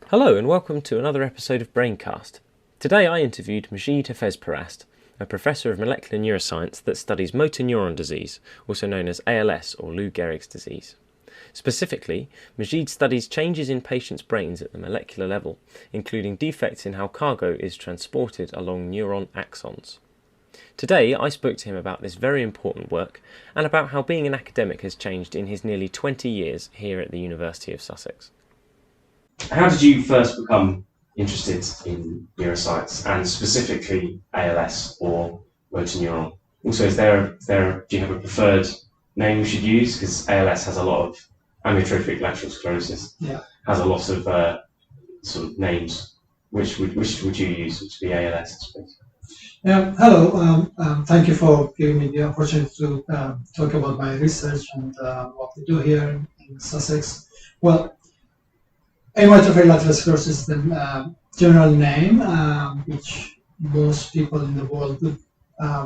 Hello and welcome to another episode of BrainCast. Today I interviewed Majid Hafezparast, a professor of molecular neuroscience that studies motor neuron disease, also known as ALS or Lou Gehrig's disease. Specifically, Majid studies changes in patients' brains at the molecular level, including defects in how cargo is transported along neuron axons. Today I spoke to him about this very important work and about how being an academic has changed in his nearly 20 years here at the University of Sussex. How did you first become interested in neuroscience and specifically ALS or motor neuron? Also, do you have a preferred name we should use? Because ALS has a lot of amyotrophic lateral sclerosis. Yeah. Has a lot of sort of names. Which would you use? Which would be ALS, I suppose. Yeah. Hello. Thank you for giving me the opportunity to talk about my research and what we do here in Sussex. Well, amyotrophic lateral sclerosis is the general name which most people in the world would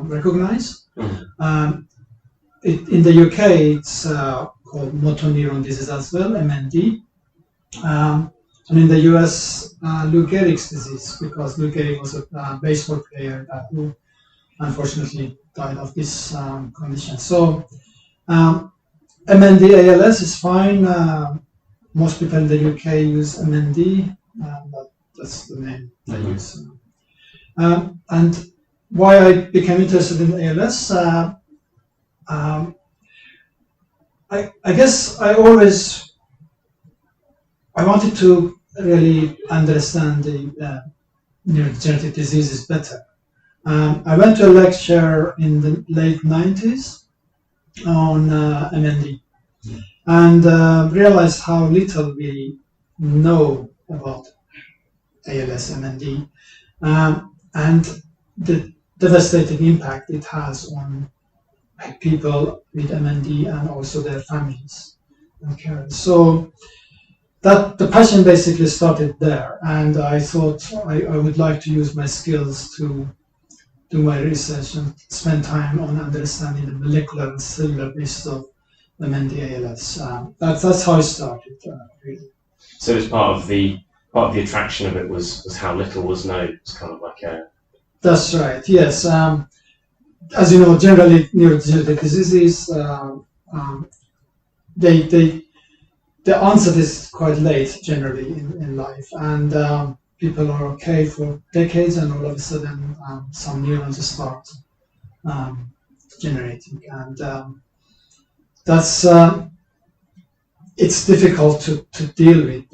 recognize. In the UK, it's called motor neuron disease as well, MND. And in the US, Lou Gehrig's disease, because Lou Gehrig was a baseball player who unfortunately died of this condition. So MND ALS is fine. Most people in the UK use MND, but that's the name they use. And why I became interested in ALS, I guess I wanted to really understand the neurodegenerative diseases better. I went to a lecture in the late 90s on MND. And realized how little we know about ALS, MND, and the devastating impact it has on people with MND and also their families and carers. So that the passion basically started there, and I thought I would like to use my skills to do my research and spend time on understanding the molecular and cellular basis of MND ALS. That's how it started, really. So it's part of the attraction of it was how little was known. It's kind of like a. That's right. Yes. As you know, generally neurodegenerative diseases, the onset is quite late generally in life, and people are okay for decades, and all of a sudden some neurons start generating, and that's it's difficult to deal with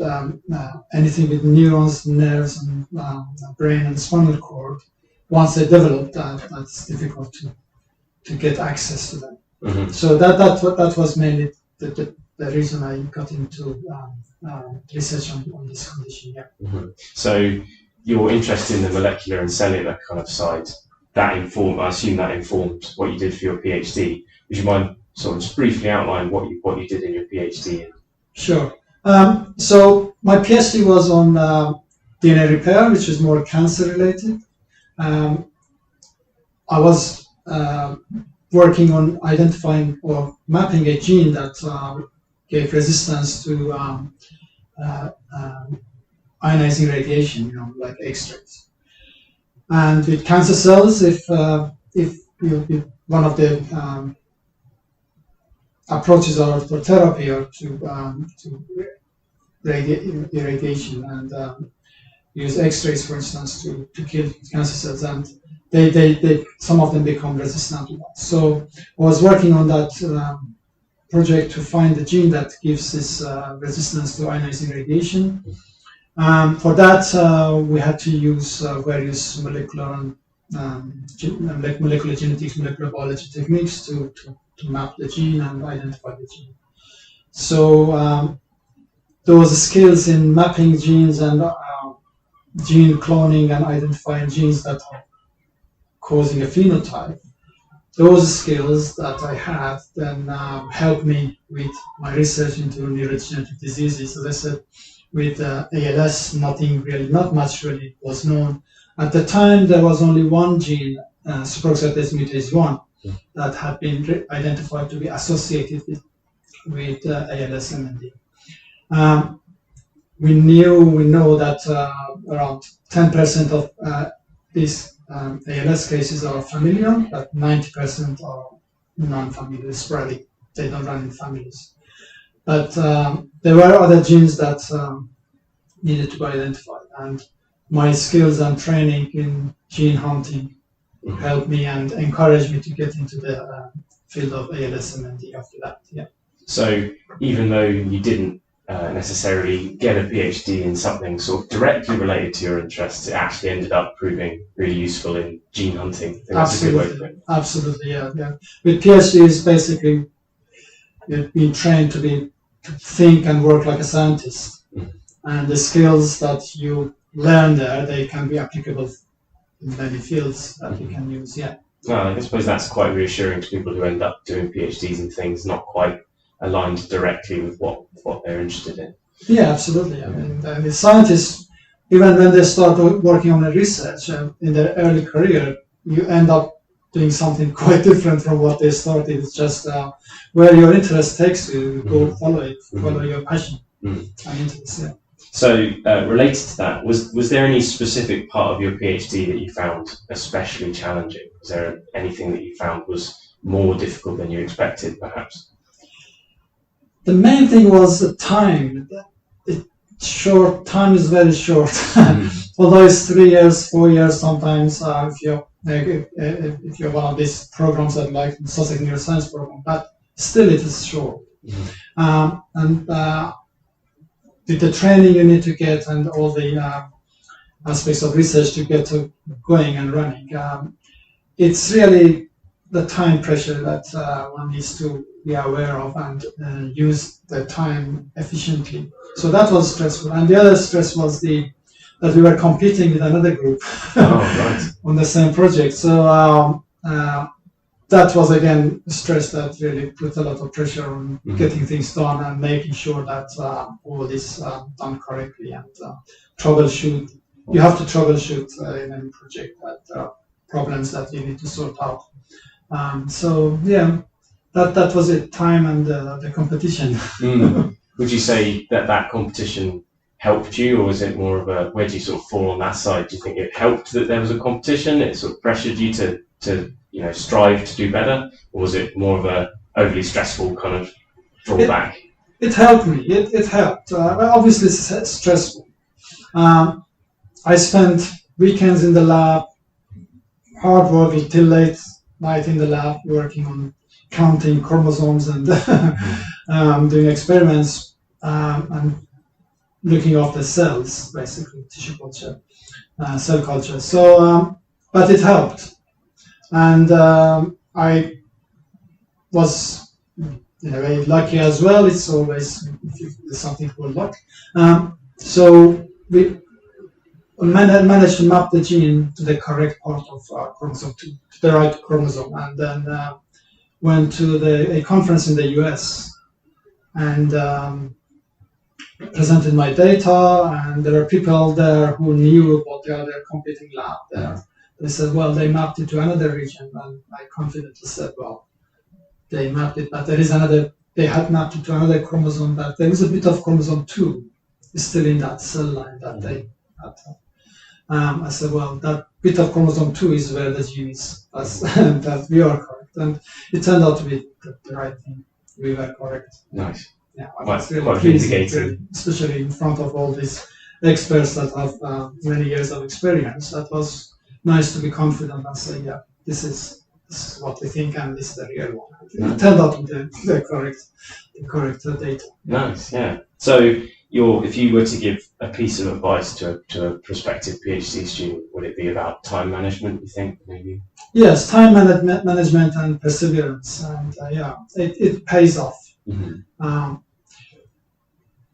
anything with neurons, nerves, and brain and spinal cord. Once they develop that's difficult to get access to them. Mm-hmm. So that was mainly the reason I got into research on this condition. Yeah. Mm-hmm. So your interest in the molecular and cellular kind of side, I assume that informed what you did for your PhD. Would you mind sort of just briefly outline what you did in your PhD? Sure. So my PhD was on DNA repair, which is more cancer related. I was working on identifying or mapping a gene that gave resistance to ionizing radiation, like X-rays. And with cancer cells, if one of the approaches are for therapy or to irradiation and use X-rays, for instance, to kill cancer cells, and they some of them become resistant to that. So I was working on that project to find the gene that gives this resistance to ionizing radiation. For that, we had to use various molecular genetics, molecular biology techniques to map the gene and identify the gene. So those skills in mapping genes and gene cloning and identifying genes that are causing a phenotype, those skills that I had then helped me with my research into neurodegenerative diseases. As I said, with ALS, not much really was known. At the time, there was only one gene, superoxidase mutase 1, that had been identified to be associated with ALS MND. we know that around 10% of these ALS cases are familial, but 90% are non-familial, sporadic. They don't run in families. But there were other genes that needed to be identified, and my skills and training in gene hunting helped me and encouraged me to get into the field of ALS and MD after that. Yeah. So even though you didn't necessarily get a PhD in something sort of directly related to your interests, it actually ended up proving really useful in gene hunting. I think that's a good way to put it. Absolutely, yeah. With PhDs, basically, you've been trained to think and work like a scientist, and the skills that you learn there, they can be applicable in many fields that you can use. Yeah. Well, I suppose that's quite reassuring to people who end up doing PhDs in things not quite aligned directly with what they're interested in. Yeah, absolutely. I mean, the scientists, even when they start working on a research in their early career, you end up doing something quite different from what they started. It's just where your interest takes you, go follow it, follow your passion and interest. Yeah. So, related to that, was there any specific part of your PhD that you found especially challenging? Was there anything that you found was more difficult than you expected, perhaps? The main thing was the time. Time is very short. Although it's 3 years, 4 years sometimes, if you're one of these programs that like the Sussex Neuroscience program, but still it is short. And with the training you need to get and all the aspects of research to get to going and running, it's really the time pressure that one needs to be aware of and use the time efficiently. So that was stressful. And the other stress was that we were competing with another group on the same project. So that was again stress that really put a lot of pressure on getting things done and making sure that all this done correctly and troubleshoot. You have to troubleshoot in any project that there are problems that you need to sort out. So yeah, that was it. Time and the competition. Would you say that competition helped you, or was it more of a, where do you sort of fall on that side? Do you think it helped that there was a competition? It sort of pressured you to strive to do better, or was it more of a overly stressful kind of drawback? It helped me. It helped. Obviously, it's stressful. I spent weekends in the lab, hard working till late night in the lab, working on counting chromosomes and doing experiments and looking after cells, basically tissue culture, cell culture. So, but it helped, and I was very lucky as well. It's always something called luck. So we managed to map the gene to the correct part of chromosome 2, to the right chromosome, and then went to a conference in the US and presented my data, and there were people there who knew about the other competing lab there. They said, well, they mapped it to another region, and I confidently said, well, they mapped it, but they had mapped it to another chromosome, but there is a bit of chromosome 2 still in that cell line that they had. I said, well, that bit of chromosome 2 is where the gene is, that we are correct. And it turned out to be the right thing. We were correct. Nice. Yeah, quite really vindicating. Especially in front of all these experts that have many years of experience. That was nice to be confident and say, yeah, this is what we think, and this is the real one. It turned out to be the correct data. Nice, yeah. So, if you were to give a piece of advice to a prospective PhD student, would it be about time management, you think, maybe? Yes, time management and perseverance, and it pays off.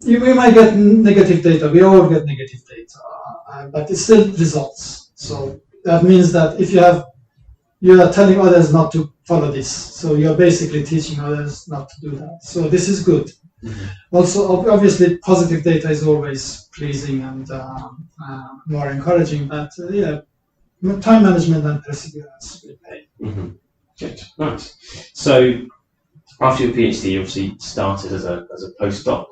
You might get negative data. We all get negative data, but it still results. So that means that if you are telling others not to follow this, so you're basically teaching others not to do that. So this is good. Also, obviously, positive data is always pleasing and more encouraging, but time management and perseverance will pay. Good, nice. So, after your PhD, you obviously started as a postdoc.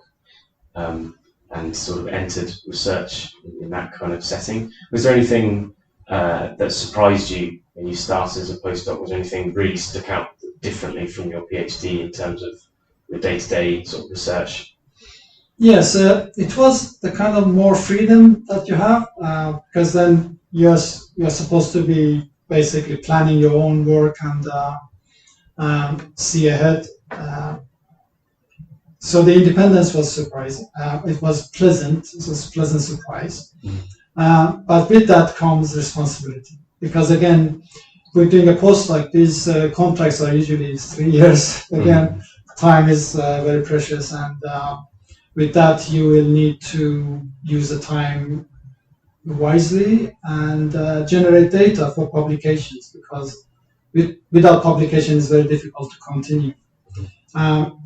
and sort of entered research in that kind of setting. Was there anything that surprised you when you started as a postdoc? Was there anything really stuck out differently from your PhD in terms of the day-to-day sort of research? Yes, it was the kind of more freedom that you have, because then you're supposed to be basically planning your own work and see ahead. So the independence was surprising. It was pleasant. It was a pleasant surprise. But with that comes responsibility, because again, we're doing a postdoc. These contracts are usually 3 years. Again, time is very precious, and with that, you will need to use the time wisely and generate data for publications, because without publication, it's very difficult to continue.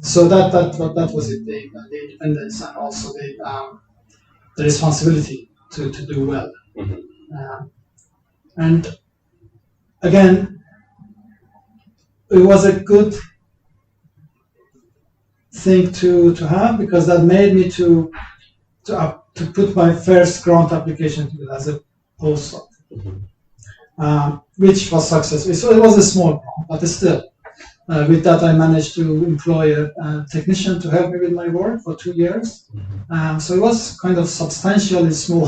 So that was it, the independence, and also the responsibility to do well. And again, it was a good thing to have, because that made me to put my first grant application together as a postdoc, which was successful. So it was a small grant, but still, with that I managed to employ a technician to help me with my work for 2 years. So it was kind of substantially small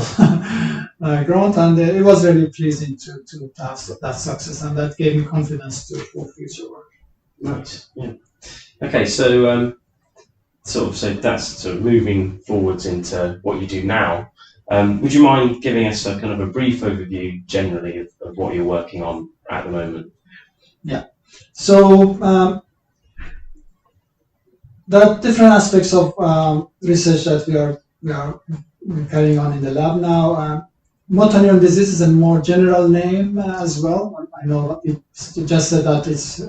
grant, and it was really pleasing to have that success, and that gave me confidence for future work. Nice. Yeah. Okay, so so that's sort of moving forwards into what you do now. Would you mind giving us a kind of a brief overview generally of what you're working on at the moment? Yeah. So there are different aspects of research that we are carrying on in the lab now. Motor neuron disease is a more general name as well. I know it just said that it's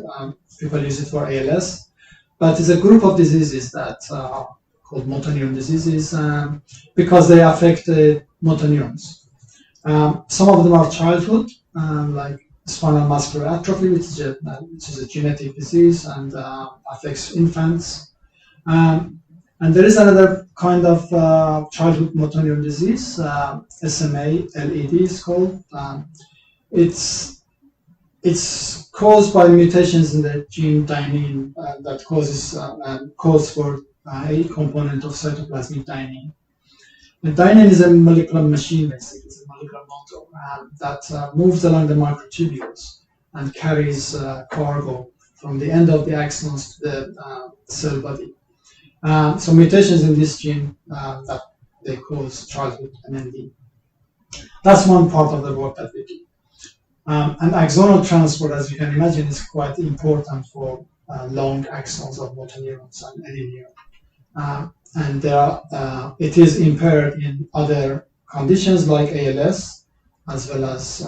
people use it for ALS, but it's a group of diseases that are called motor neuron diseases because they affect the motor neurons. Some of them are childhood, like spinal muscular atrophy, which is a genetic disease and affects infants. And there is another kind of childhood motor neuron disease, SMA, LED is called. It's caused by mutations in the gene dynein that causes for a component of cytoplasmic dynein. The dynein is a molecular machine, basically. It's a molecular motor that moves along the microtubules and carries cargo from the end of the axons to the cell body. So mutations in this gene that they cause childhood MND. That's one part of the work that we do. And axonal transport, as you can imagine, is quite important for long axons of motor neurons and any neuron. And it is impaired in other conditions like ALS, as well as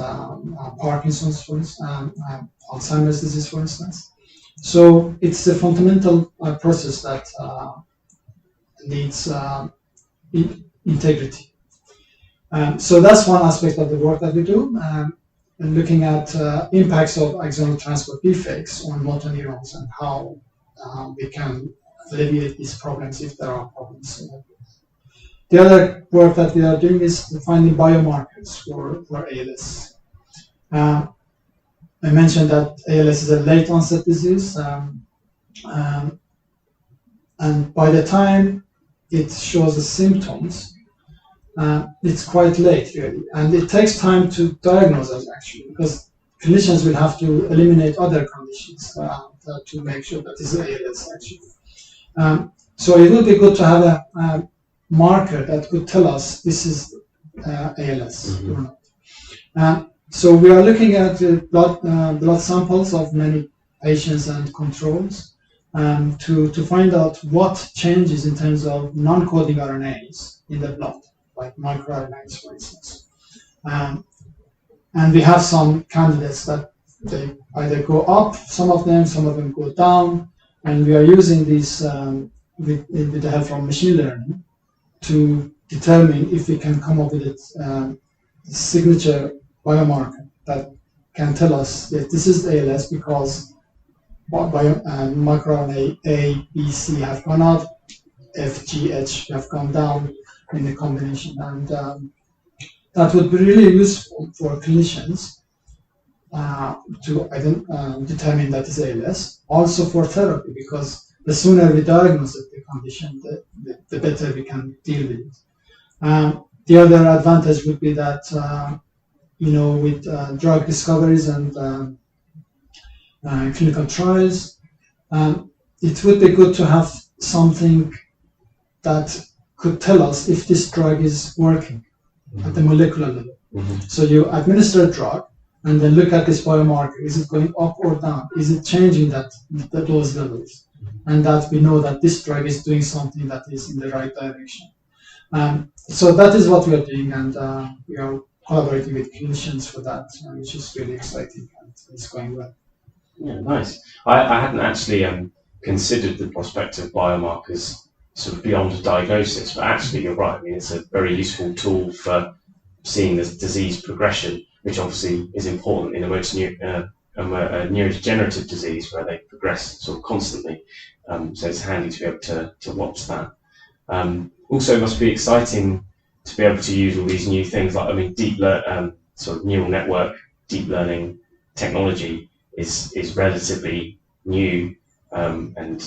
Parkinson's, for instance, Alzheimer's disease, for instance. So it's a fundamental process that needs integrity. So that's one aspect of the work that we do, and looking at impacts of axonal transport defects on motor neurons and how we can alleviate these problems if there are problems. The other work that we are doing is finding biomarkers for ALS. I mentioned that ALS is a late onset disease, and by the time it shows the symptoms, it's quite late, really, and it takes time to diagnose us, actually, because clinicians will have to eliminate other conditions to make sure that it's ALS, actually. So it would be good to have a marker that could tell us this is ALS or not. So we are looking at blood samples of many patients and controls to find out what changes in terms of non-coding RNAs in the blood, like microRNAs, for instance. And we have some candidates that they either go up, some of them go down, and we are using these with the help from machine learning to determine if we can come up with a signature biomarker that can tell us that this is ALS because microRNA A, B, C have gone up, F, G, H have gone down, in the combination, and that would be really useful for clinicians to determine that is ALS. Also for therapy, because the sooner we diagnose the condition, the better we can deal with it. The other advantage would be that with drug discoveries and clinical trials, it would be good to have something that could tell us if this drug is working at the molecular level. So you administer a drug and then look at this biomarker. Is it going up or down? Is it changing those levels? And that we know that this drug is doing something that is in the right direction. So that is what we are doing, and we are collaborating with clinicians for that, which is really exciting, and it's going well. Yeah, nice. I hadn't actually considered the prospect of biomarkers sort of beyond diagnosis, but actually you're right. I mean, it's a very useful tool for seeing the disease progression, which obviously is important in a neurodegenerative disease where they progress sort of constantly. So it's handy to be able to watch that. Also, it must be exciting to be able to use all these new things, like, I mean, sort of neural network, deep learning technology is relatively new, and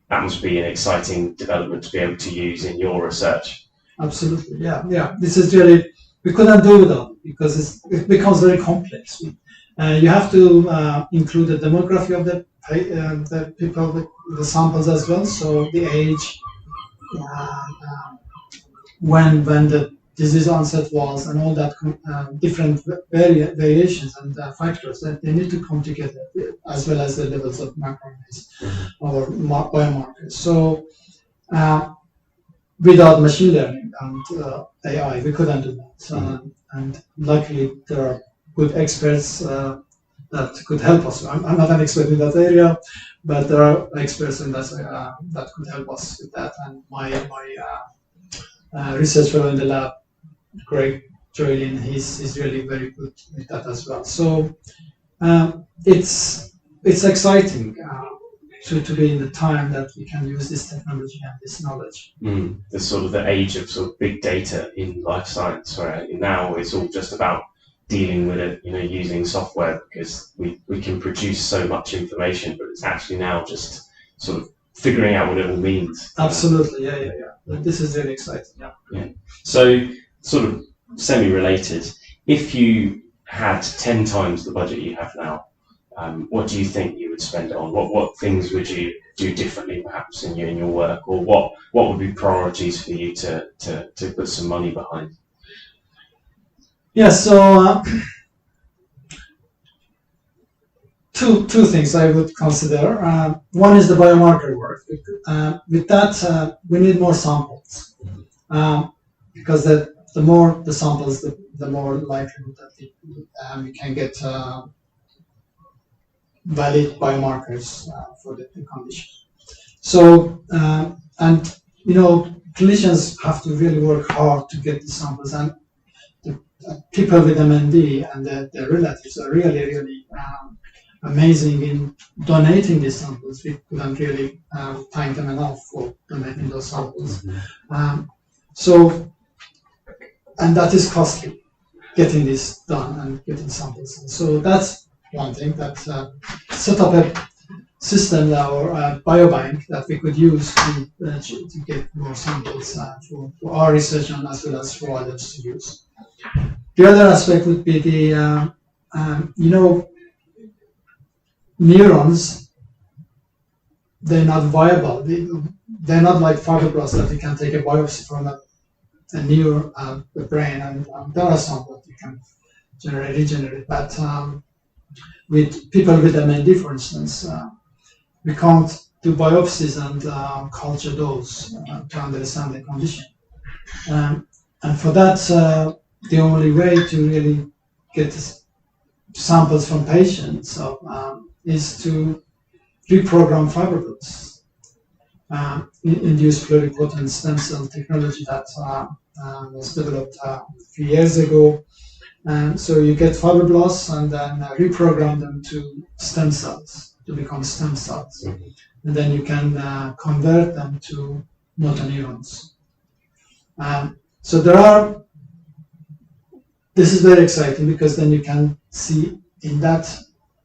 that must be an exciting development to be able to use in your research. Absolutely, yeah. This is really, we couldn't do without it because it becomes very complex. You have to include the demography of the people, the samples as well, so the age, when the disease onset was, and all that different variations and factors that they need to come together, as well as the levels of macroarrays or biomarkers. So without machine learning and AI, we couldn't do that. And luckily, there are good experts that could help us. I'm not an expert in that area, but there are experts in that that could help us with that. And my research fellow in the lab, Greg Joylin, he's really very good with that as well. So it's exciting to be in the time that we can use this technology and this knowledge. The sort of the age of sort of big data in life science, where now it's all just about dealing with it, using software, because we can produce so much information, but it's actually now just sort of figuring out what it all means. Absolutely, yeah. This is really exciting. Yeah. So, sort of semi-related, if you had 10 times the budget you have now, what do you think you would spend it on? What things would you do differently, perhaps, in your work, or what would be priorities for you to put some money behind? Yeah, so two things I would consider. One is the biomarker work. With that, we need more samples, because the more the samples, the more likelihood that we can get valid biomarkers for the condition. So, and clinicians have to really work hard to get the samples, and people with MND and their relatives are really amazing in donating these samples. We couldn't really thank them enough for donating those samples. And that is costly, getting this done and getting samples. So that's one thing, that set up a system or a biobank that we could use to get more samples for our research and as well as for others to use. The other aspect would be the, neurons, they're not viable. They're not like fibroblasts that you can take a biopsy from a the brain, and there are some that you can regenerate. But with people with MND, for instance, we can't do biopsies and culture those to understand the condition. And for that, the only way to really get samples from patients is to reprogram fibroblasts, induce pluripotent stem cell technology that was developed a few years ago. And so you get fibroblasts and then reprogram them to stem cells, to become stem cells. And then you can convert them to motor neurons. So this is very exciting because then you can see in that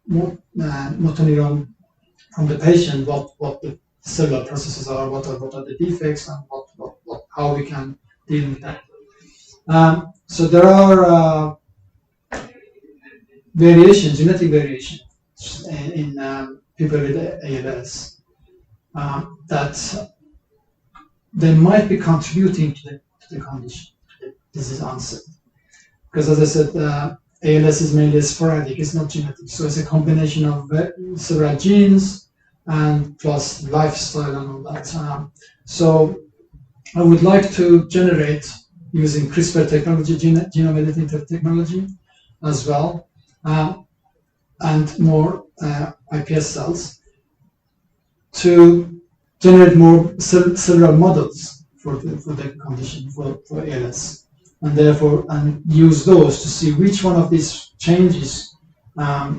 motor neuron from the patient what the cellular processes are, what are the defects, and how we can deal with that. So there are genetic variations in people with ALS that they might be contributing to the condition, the disease onset. Because as I said, ALS is mainly sporadic, it's not genetic. So it's a combination of several genes and plus lifestyle and all that. So I would like to generate, using CRISPR technology, genome editing technology as well, and more iPS cells to generate more cellular models for the condition, for ALS. And therefore, use those to see which one of these changes are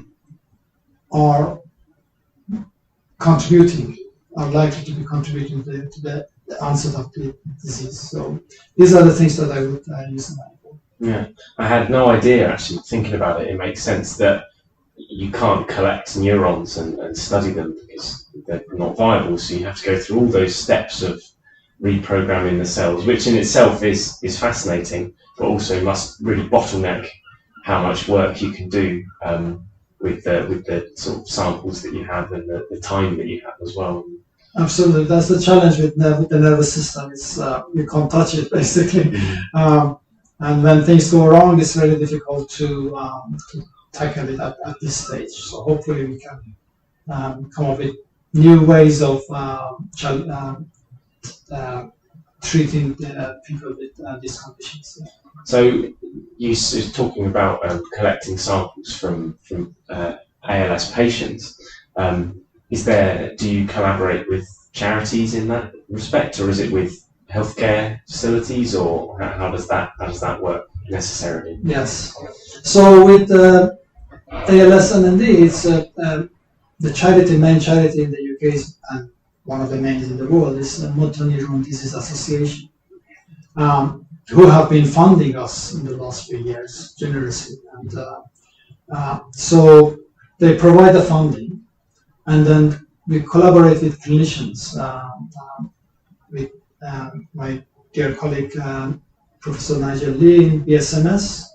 likely to be contributing to the onset of the disease. So these are the things that I would use in my report. Yeah, I had no idea, actually, thinking about it. It makes sense that you can't collect neurons and study them because they're not viable, so you have to go through all those steps of reprogramming the cells, which in itself is fascinating, but also must really bottleneck how much work you can do with the sort of samples that you have and the time that you have as well. Absolutely, that's the challenge with the nervous system. It's you can't touch it basically, and when things go wrong, it's very difficult to tackle it at this stage. So hopefully we can come up with new ways of treating people with these conditions. So you were talking about collecting samples from ALS patients. Do you collaborate with charities in that respect, or is it with healthcare facilities, or how does that work necessarily? Yes. So with ALS and MND, it's the main charity in the UK is, and one of the main in the world, is the Motor Neuron Disease Association, who have been funding us in the last few years generously. And so they provide the funding, and then we collaborate with clinicians, with my dear colleague Professor Nigel Lee in BSMS,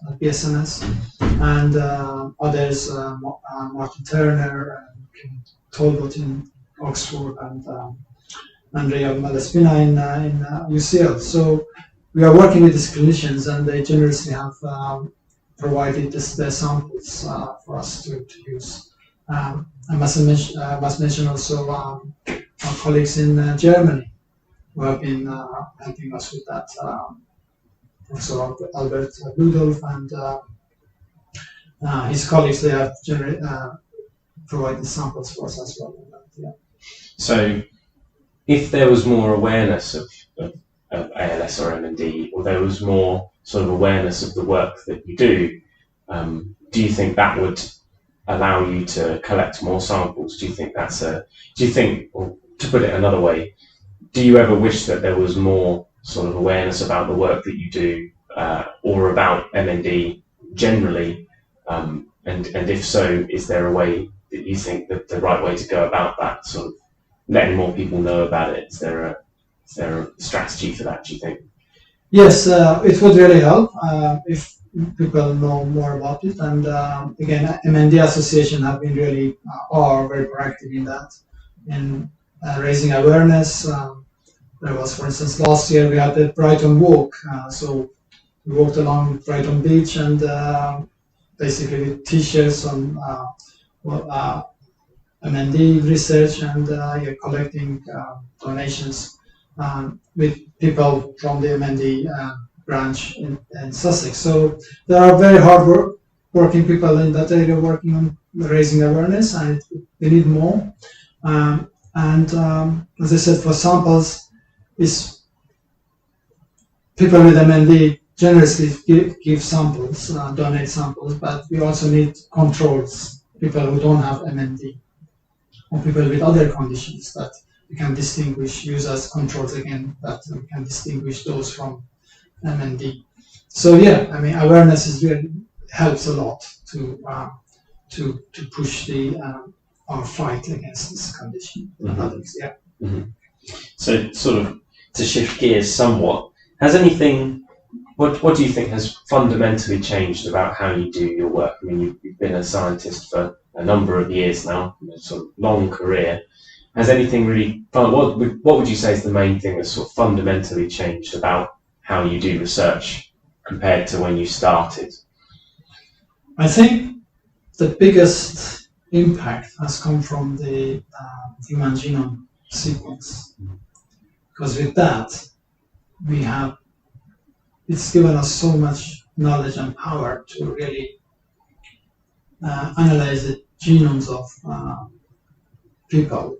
and others, Martin Turner and Kim Talbot in Oxford, and Andrea Malaspina in UCL. So we are working with these clinicians, and they generously have provided their samples for us to use. I must mention also our colleagues in Germany who have been helping us with that. Professor Albert Ludolf and his colleagues, they have provided samples for us as well. Yeah. So if there was more awareness of ALS or MND, or there was more sort of awareness of the work that you do you think that would allow you to collect more samples? Do you think or to put it another way, do you ever wish that there was more sort of awareness about the work that you do, or about MND generally? And if so, is there a way that you think that the right way to go about that, sort of letting more people know about it? Is there a strategy for that, do you think? Yes, it would really help if people know more about it. And again, MND Association have been really are very proactive in that, in raising awareness. There was, for instance, last year we had the Brighton Walk. So we walked along Brighton Beach and basically with t-shirts on MND research, and collecting donations with people from the MND branch in Sussex. So there are very hard working people in that area working on raising awareness, and we need more. As I said, for samples, is people with MND generously give samples, donate samples, but we also need controls, people who don't have MND, or people with other conditions that we can distinguish, use as controls again, that we can distinguish those from MND. So yeah, I mean, awareness is really helps a lot to push the our fight against this condition and others. Yeah. Mm-hmm. So sort of to shift gears somewhat, has anything? What do you think has fundamentally changed about how you do your work? I mean, you've been a scientist for a number of years now, a sort of long career. Has anything really? What would you say is the main thing that's sort of fundamentally changed about how you do research compared to when you started? I think the biggest impact has come from the human genome sequence, because with that it's given us so much knowledge and power to really analyze the genomes of people.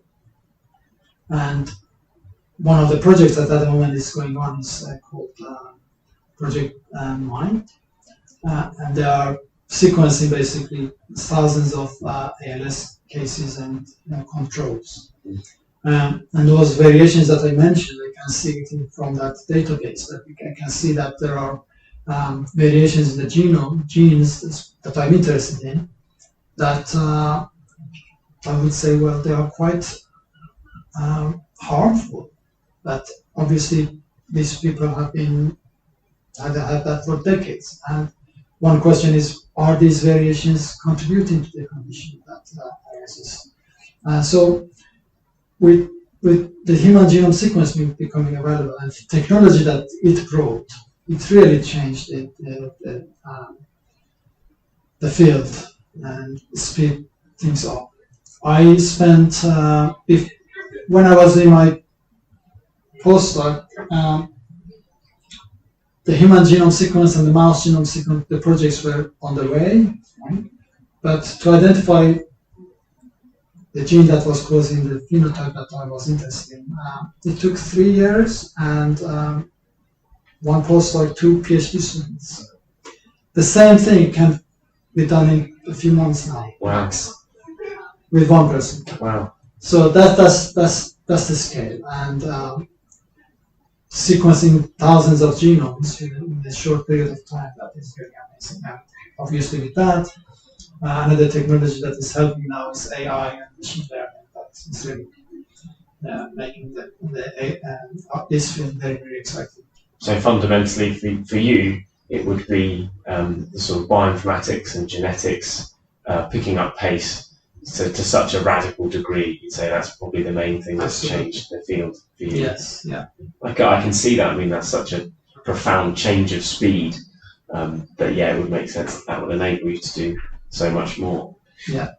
And one of the projects that at the moment is going on is called Project Mind, and they are sequencing basically thousands of ALS cases and controls. And those variations that I mentioned, I can see it from that database. That I can see that there are variations in the genome, genes that I'm interested in, that I would say, well, they are quite harmful. But obviously, these people have had that for decades. And one question is, are these variations contributing to the condition that arises? So with the human genome sequence becoming available and the technology that it brought, it really changed the field and speed things up. I spent, when I was in my postdoc, the human genome sequence and the mouse genome sequence, the projects were on the way, right? But to identify the gene that was causing the phenotype that I was interested in, it took 3 years and one postdoc, 2 PhD students. The same thing can be done in a few months now, max, with one person. Wow! So that's the scale, and sequencing thousands of genomes in a short period of time, that is very amazing. And obviously with that, another technology that is helping now is AI and machine learning. That is really making this field very, very exciting. So fundamentally for you, it would be the sort of bioinformatics and genetics picking up pace to such a radical degree. You'd say that's probably the main thing that's changed the field for you. Yes, yeah. I can see that. I mean, that's such a profound change of speed that, yeah, it would make sense that would enable you to do so much more. Yeah.